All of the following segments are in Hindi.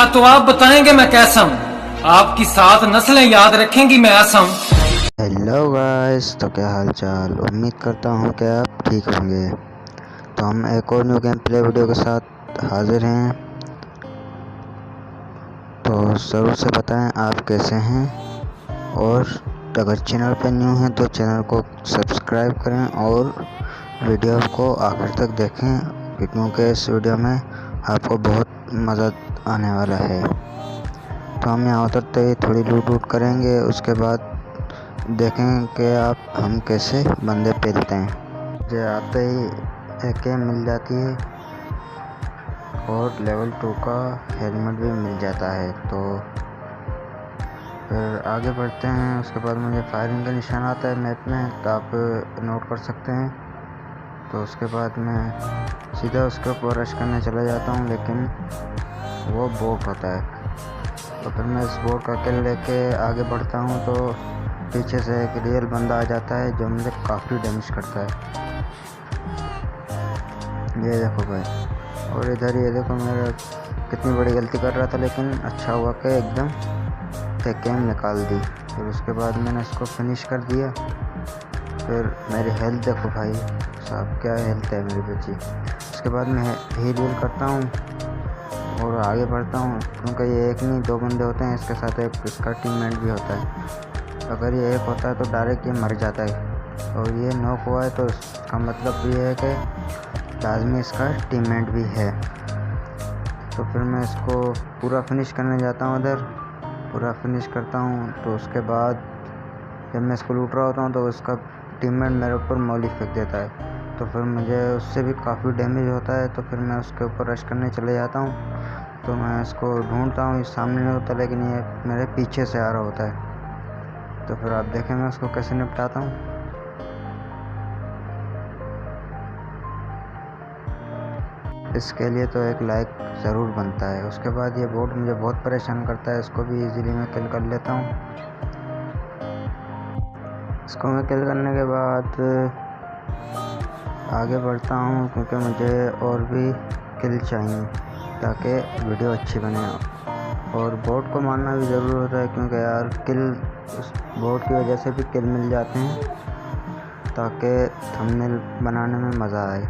अच्छा तो आप बताएंगे मैं कैसा हूँ? आपकी 7 नस्लें याद रखेंगी मैं ऐसा हूँ। हेलो गाइस, तो क्या हाल चाल। उम्मीद करता हूँ कि आप ठीक होंगे। तो हम एक और न्यू गेम प्ले वीडियो के साथ हाजिर हैं। तो ज़रूर से बताएं आप कैसे हैं, और अगर चैनल पर न्यू हैं तो चैनल को सब्सक्राइब करें और वीडियो को आखिर तक देखें, क्योंकि इस वीडियो में आपको बहुत मज़ा आने वाला है। तो हम यहाँ उतरते ही थोड़ी लूट वूट करेंगे, उसके बाद देखें कि हम कैसे बंदे पेलते हैं। मुझे आते ही AK मिल जाती है और लेवल 2 का हेलमेट भी मिल जाता है। तो फिर आगे बढ़ते हैं। उसके बाद मुझे फायरिंग का निशान आता है मैप में, तो आप नोट कर सकते हैं। तो उसके बाद मैं सीधा उसके ऊपर रश करने चला जाता हूँ, लेकिन वो बोट होता है। तो फिर मैं इस बोट का किल लेके आगे बढ़ता हूँ, तो पीछे से एक रियल बंदा आ जाता है जो मुझे काफ़ी डैमेज करता है। ये देखो भाई, और इधर ये देखो मेरा कितनी बड़ी गलती कर रहा था, लेकिन अच्छा हुआ कि एकदम गेम निकाल दी। फिर उसके बाद मैंने इसको फिनिश कर दिया। फिर मेरी हेल्थ देखो भाई साहब, क्या हेल्थ है मेरी बच्ची। उसके बाद मैं हील करता हूँ और आगे बढ़ता हूँ, क्योंकि ये एक नहीं 2 बंदे होते हैं, इसके साथ एक इसका टीममेट भी होता है। अगर ये एक होता है तो डायरेक्ट ये मर जाता है, और ये नॉक हुआ है तो इसका मतलब ये है कि लाजमी इसका टीममेट भी है। तो फिर मैं इसको पूरा फिनिश करने जाता हूँ, उधर पूरा फिनिश करता हूँ। तो उसके बाद जब मैं इसको लूट रहा होता हूँ तो उसका टीममेट मेरे ऊपर मौली फेंक देता है। तो फिर मुझे उससे भी काफ़ी डैमेज होता है। तो फिर मैं उसके ऊपर रश करने चले जाता हूँ। तो मैं इसको ढूंढता हूँ, ये सामने नहीं होता, लेकिन ये मेरे पीछे से आ रहा होता है। तो फिर आप देखें मैं उसको कैसे निपटाता हूँ। इसके लिए तो एक लाइक ज़रूर बनता है। उसके बाद ये बोट मुझे बहुत परेशान करता है, इसको भी इजीली मैं किल कर लेता हूँ। इसको मैं किल करने के बाद आगे बढ़ता हूँ, क्योंकि मुझे और भी किल चाहिए ताकि वीडियो अच्छी बने। और बोट को मारना भी ज़रूर होता है, क्योंकि यार किल उस बोट की वजह से भी किल मिल जाते हैं, ताकि थंबनेल बनाने में मज़ा आए।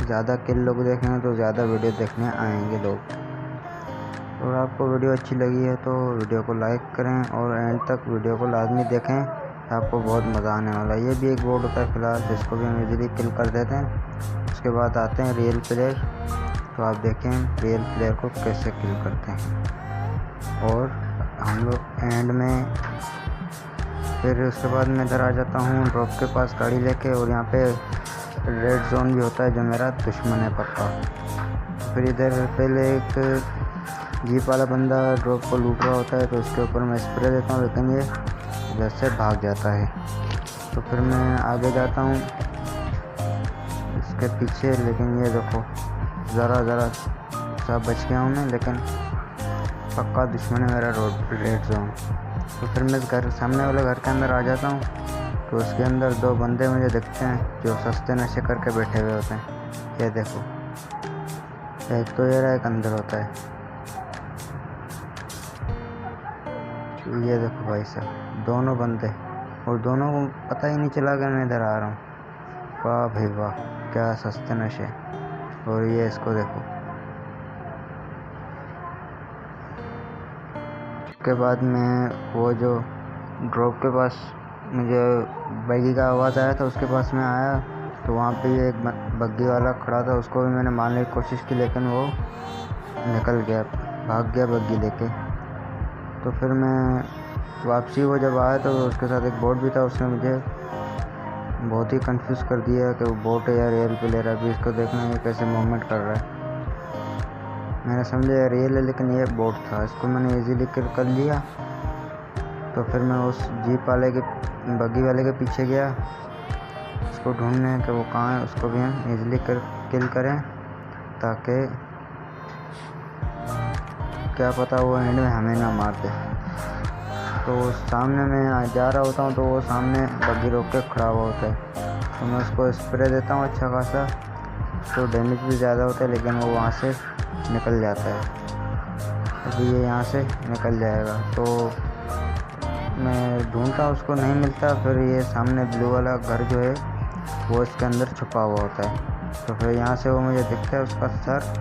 ज़्यादा किल लोग देखेंगे तो ज़्यादा वीडियो देखने आएंगे लोग। और आपको वीडियो अच्छी लगी है तो वीडियो को लाइक करें और एंड तक वीडियो को लाजमी देखें, आपको बहुत मज़ा आने वाला है। ये भी एक बोट होता है फ़िलहाल, जिसको भी हम इजीली किल कर देते हैं। उसके बाद आते हैं रियल प्लेयर। तो आप देखें रियल प्लेयर को कैसे किल करते हैं। और हम लोग एंड में फिर उसके बाद मैं इधर आ जाता हूँ ड्रॉप के पास गाड़ी लेके, और यहाँ पे रेड जोन भी होता है जो मेरा दुश्मन है पक्का। फिर इधर पहले एक जीप वाला बंदा ड्रॉप को लूट रहा होता है, तो उसके ऊपर मैं स्प्रे देता हूँ, लेकिन ये इधर से भाग जाता है। तो फिर मैं आगे जाता हूँ इसके पीछे, लेकिन ये देखो ज़रा सा बच गया हूँ मैं, लेकिन पक्का दुश्मन है मेरा रेड जोन। तो फिर मैं घर सामने वाले घर के अंदर आ जाता हूँ, तो उसके अंदर 2 बंदे मुझे दिखते हैं जो सस्ते नशे करके बैठे हुए होते हैं। ये देखो, एक तो ये रहा, एक अंदर होता है। ये देखो भाई साहब, दोनों बंदे, और दोनों को पता ही नहीं चला कि मैं इधर आ रहा हूँ। वाह भाई वाह, क्या सस्ते नशे। और ये इसको देखो। उसके बाद मैं वो जो ड्रॉप के पास मुझे बग्गी का आवाज़ आया था, उसके पास में आया, तो वहाँ पे एक बग्गी वाला खड़ा था, उसको भी मैंने मारने की कोशिश की, लेकिन वो निकल गया, भाग गया बग्गी लेके। तो फिर मैं वापसी वो जब आया तो उसके साथ एक बोट भी था, उसने मुझे बहुत ही कंफ्यूज कर दिया कि वो बोट है या रियल प्लेयर है। अभी इसको देखना है कैसे मूवमेंट कर रहा है। मैंने समझा रियल है, लेकिन ये बोट था। इसको मैंने इजीली किल कर लिया। तो फिर मैं उस जीप वाले के बग्गी वाले के पीछे गया, उसको ढूंढने कि वो कहाँ है, उसको भी हम इजीली किल करें, ताकि क्या पता वो एंड में हमें ना मार दे। तो सामने मैं जा रहा होता हूँ, तो वो सामने बग्गी रोक के खड़ा हुआ होता है, तो मैं उसको स्प्रे देता हूँ अच्छा खासा। तो डैमेज भी ज़्यादा होता है, लेकिन वो वहाँ से निकल जाता है। अभी ये यहाँ से निकल जाएगा। तो मैं ढूंढता उसको, नहीं मिलता। फिर ये सामने ब्लू वाला घर जो है वो इसके अंदर छुपा हुआ होता है। तो फिर यहाँ से वो मुझे दिखता है उसका सर।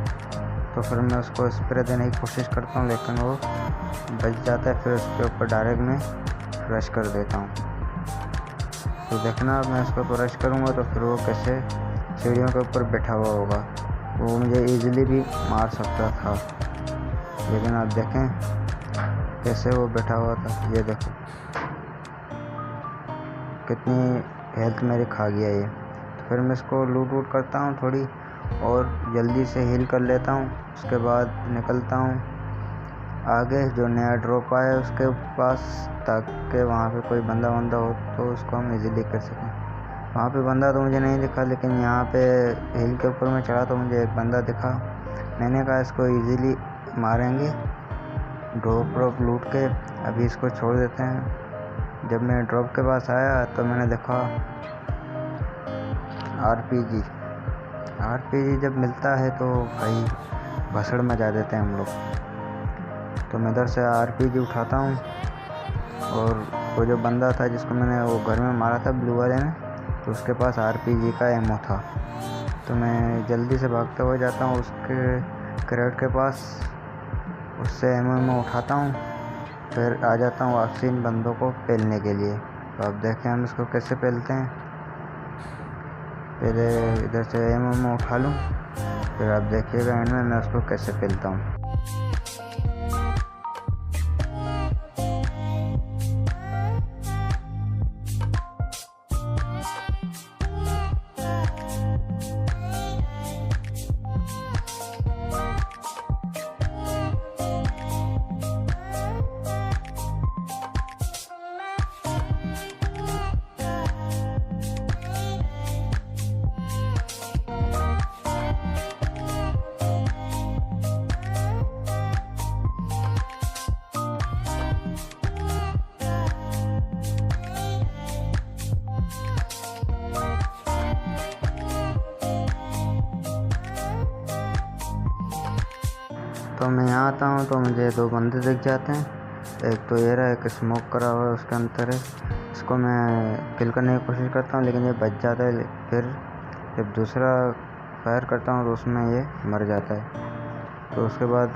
तो फिर मैं उसको स्प्रे देने की कोशिश करता हूँ, लेकिन वो बच जाता है। फिर उसके ऊपर डायरेक्ट मैं रश कर देता हूँ। तो देखना, मैं उसके ऊपर रश करूँगा तो फिर वो कैसे सीढ़ियों के ऊपर बैठा हुआ होगा। वो मुझे ईज़िली भी मार सकता था, लेकिन आप देखें कैसे वो बैठा हुआ था। ये देखो कितनी हेल्थ मेरी खा गया ये। तो फिर मैं इसको लूट वूट करता हूँ थोड़ी, और जल्दी से हील कर लेता हूँ। उसके बाद निकलता हूँ आगे जो नया ड्रॉप आया उसके पास, ताकि वहाँ पे कोई बंदा हो तो उसको हम इजीली कर सकें। वहाँ पे बंदा तो मुझे नहीं दिखा, लेकिन यहाँ पे हिल के ऊपर मैं चढ़ा तो मुझे एक बंदा दिखा। मैंने कहा इसको इजीली मारेंगे ड्रॉप लूट के, अभी इसको छोड़ देते हैं। जब मैं ड्रॉप के पास आया तो मैंने देखा आरपीजी जब मिलता है तो भाई भसड़ मचा देते हैं हम लोग। तो मैं इधर से आरपीजी उठाता हूँ, और वो जो बंदा था जिसको मैंने वो घर में मारा था ब्लू वाले ने, तो उसके पास आरपीजी का एमओ था। तो मैं जल्दी से भागते हुए जाता हूँ उसके क्रेट के पास, उससे एमओ उठाता हूँ। फिर आ जाता हूँ वापसी इन बंदों को पेलने के लिए। तो आप देखें हम इसको कैसे पेलते हैं। पहले इधर से एमओ उठा लूँ, फिर आप देखिएगा एंड में मैं उसको कैसे पेलता हूँ। तो मैं यहाँ आता हूँ तो मुझे दो बंदे दिख जाते हैं। एक तो ये रहा, एक स्मोक करा हुआ है उसके अंदर है। इसको मैं किल करने की कोशिश करता हूँ, लेकिन ये बच जाता है। फिर जब दूसरा फायर करता हूँ तो उसमें ये मर जाता है। तो उसके बाद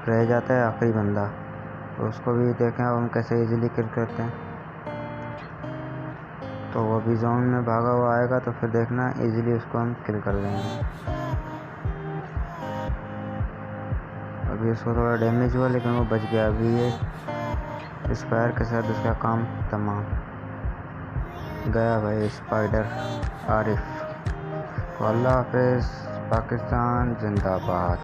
रह जाता है आखिरी बंदा। तो उसको भी देखें हम कैसे इजीली किल करते हैं। तो वो अभी जोन में भागा हुआ आएगा तो फिर देखना इजीली उसको हम किल कर देंगे। अभी उसको थोड़ा डैमेज हुआ, लेकिन वो बच गया। अभी ये इस फायर के साथ उसका काम तमाम गया भाई। स्पाइडर आरिफ। तो अल्लाह हाफिज़। पाकिस्तान जिंदाबाद।